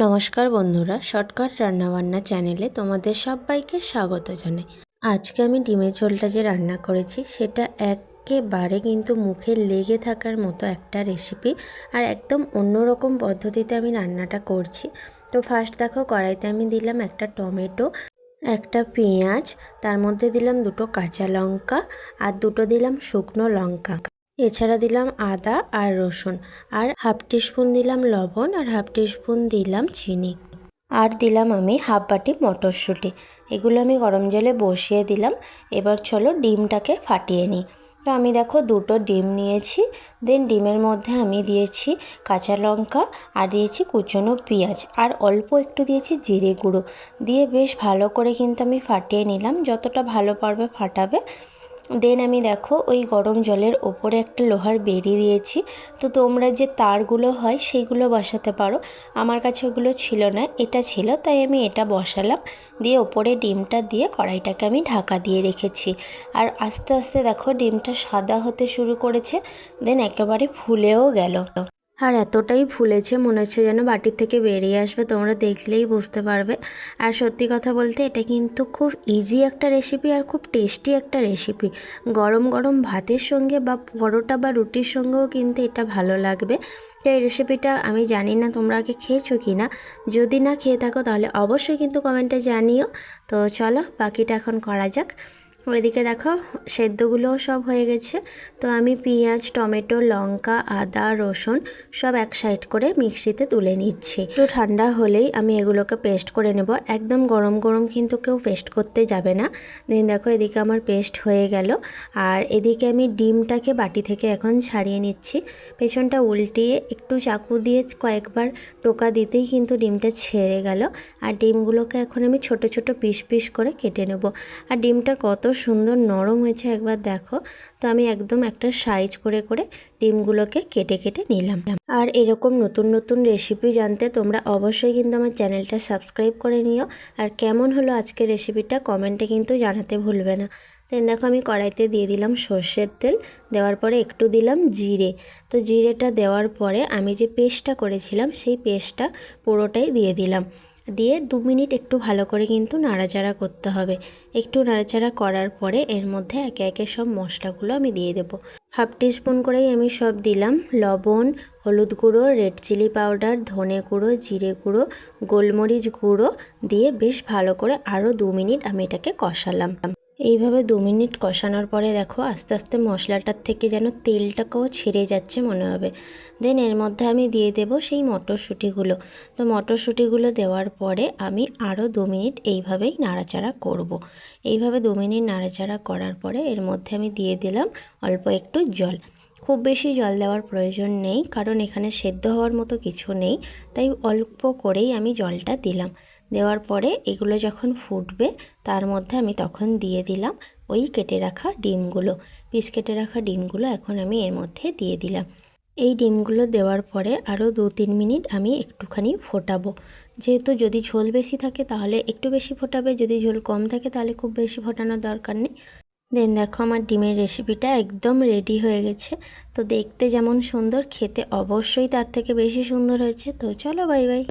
নমস্কার বন্ধুরা, শর্টকাট রান্নাবান্না চ্যানেলে তোমাদের সবাইকে স্বাগত জানাই। আজকে আমি ডিমের ঝোলটা যে রান্না করেছি সেটা একেবারে কিন্তু মুখে লেগে থাকার মতো একটা রেসিপি, আর একদম অন্যরকম পদ্ধতিতে আমি রান্নাটা করছি। তো ফার্স্ট দেখো, কড়াইতে আমি দিলাম একটা টমেটো, একটা পেঁয়াজ, তার মধ্যে দিলাম দুটো কাঁচা লঙ্কা আর দুটো দিলাম শুকনো লঙ্কা। এছাড়া দিলাম আদা আর রসুন, আর হাফ টিস্পুন দিলাম লবণ, আর হাফ টিস্পুন দিলাম চিনি, আর দিলাম আমি হাফ বাটি মটরশুঁটি। এগুলো আমি গরম জলে বসিয়ে দিলাম। এবার চলো ডিমটাকে ফাটিয়ে নিই। তো আমি দেখো দুটো ডিম নিয়েছি। দেন ডিমের মধ্যে আমি দিয়েছি কাঁচা লঙ্কা, আর দিয়েছি কুচনো পেঁয়াজ, আর অল্প একটু দিয়েছি জিরে গুঁড়ো দিয়ে বেশ ভালো করে কিন্তু আমি ফাটিয়ে নিলাম, যতটা ভালো পারবে ফাটাবে। দেন আমি দেখো ওই গরম জলের ওপরে একটা লোহার বেড়ি দিয়েছি। তো তোমরা যে তারগুলো হয় সেইগুলো বসাতে পারো, আমার কাছে ওগুলো ছিল না, এটা ছিল, তাই আমি এটা বসালাম। দিয়ে ওপরে ডিমটা দিয়ে কড়াইটাকে আমি ঢাকা দিয়ে রেখেছি। আর আস্তে আস্তে দেখো ডিমটা সাদা হতে শুরু করেছে, দেন একেবারে ফুলেও গেল। আর এতটাই ফুলেছে মনে হচ্ছে যেন বাটির থেকে বেরিয়ে আসবে, তোমরা দেখলেই বুঝতে পারবে। আর সত্যি কথা বলতে এটা কিন্তু খুব ইজি একটা রেসিপি, আর খুব টেস্টি একটা রেসিপি। গরম গরম ভাতের সঙ্গে বা পরোটা বা রুটির সঙ্গেও কিন্তু এটা ভালো লাগবে। তো এই রেসিপিটা আমি জানি না তোমরা আগে খেয়েছো কি না, যদি না খেয়ে থাকো তাহলে অবশ্যই কিন্তু কমেন্টে জানিও। তো চলো বাকিটা এখন করা যাক। ওইদিকে দেখো সেদ্ধগুলোও সব হয়ে গেছে। তো আমি পেঁয়াজ, টমেটো, লঙ্কা, আদা, রসুন সব এক সাইড করে মিক্সিতে তুলে নিচ্ছি। একটু ঠান্ডা হলেই আমি এগুলোকে পেস্ট করে নেব, একদম গরম গরম কিন্তু কেউ পেস্ট করতে যাবে না। দেন দেখো এদিকে আমার পেস্ট হয়ে গেল। আর এদিকে আমি ডিমটাকে বাটি থেকে এখন ছাড়িয়ে নিচ্ছি। পেছনটা উল্টিয়ে একটু চাকু দিয়ে কয়েকবার টোকা দিতেই কিন্তু ডিমটা ছেড়ে গেল। আর ডিমগুলোকে এখন আমি ছোট ছোট পিস পিস করে কেটে নেব। আর ডিমটা কত সুন্দর নরম হয়েছে একবার দেখো। তো আমি একদম একটা সাইজ করে করে ডিমগুলোকে কেটে কেটে নিলাম। আর এরকম নতুন নতুন রেসিপি জানতে তোমরা অবশ্যই কিন্তু আমার চ্যানেলটা সাবস্ক্রাইব করে নিও। আর কেমন হলো আজকের রেসিপিটা কমেন্টে কিন্তু জানাতে ভুলবে না। দেন দেখো আমি কড়াইতে দিয়ে দিলাম সর্ষের তেল, দেওয়ার পরে একটু দিলাম জিরে। তো জিরেটা দেওয়ার পরে আমি যে পেস্টটা করেছিলাম সেই পেস্টটা পুরোটাই দিয়ে দিলাম। দিয়ে 2 মিনিট একটু ভালো করে কিন্তু নাড়াচাড়া করতে হবে। একটু নাড়াচাড়া করার পরে এর মধ্যে একে একে সব মশলাগুলো আমি দিয়ে দেব। হাফ টিস্পুন করেই আমি সব দিলাম। লবণ, হলুদ গুঁড়ো, রেড চিলি পাউডার, ধনে গুঁড়ো, জিরে গুঁড়ো, গোলমরিচ গুঁড়ো দিয়ে বেশ ভালো করে আরও 2 মিনিট আমি এটাকে কষালাম। এইভাবে 2 মিনিট কষানোর পরে দেখো আস্তে আস্তে মশলাটার থেকে যেন তেলটাকেও ছেড়ে যাচ্ছে মনে হবে। দেন এর মধ্যে আমি দিয়ে দেব সেই মটরশুঁটিগুলো। তো মটরশুঁটিগুলো দেওয়ার পরে আমি আরও 2 মিনিট এইভাবেই নাড়াচাড়া করব। এইভাবে 2 মিনিট নাড়াচাড়া করার পরে এর মধ্যে আমি দিয়ে দিলাম অল্প একটু জল। খুব বেশি জল দেওয়ার প্রয়োজন নেই, কারণ এখানে সেদ্ধ হওয়ার মতো কিছু নেই, তাই অল্প করেই আমি জলটা দিলাম। দেওয়ার পরে এগুলো যখন ফুটবে তার মধ্যে আমি তখন দিয়ে দিলাম ওই কেটে রাখা ডিমগুলো। পিস কেটে রাখা ডিমগুলো এখন আমি এর মধ্যে দিয়ে দিলাম। এই ডিমগুলো দেওয়ার পরে আরও 2-3 মিনিট আমি একটুখানি ফোটাবো। যেহেতু যদি ঝোল বেশি থাকে তাহলে একটু বেশি ফোটাবে, যদি ঝোল কম থাকে তাহলে খুব বেশি ফোটানোর দরকার নেই। দেন দেখো আমার ডিমের রেসিপিটা একদম রেডি হয়ে গেছে। তো দেখতে যেমন সুন্দর, খেতে অবশ্যই তার থেকে বেশি সুন্দর হয়েছে। তো চলো বাই বাই।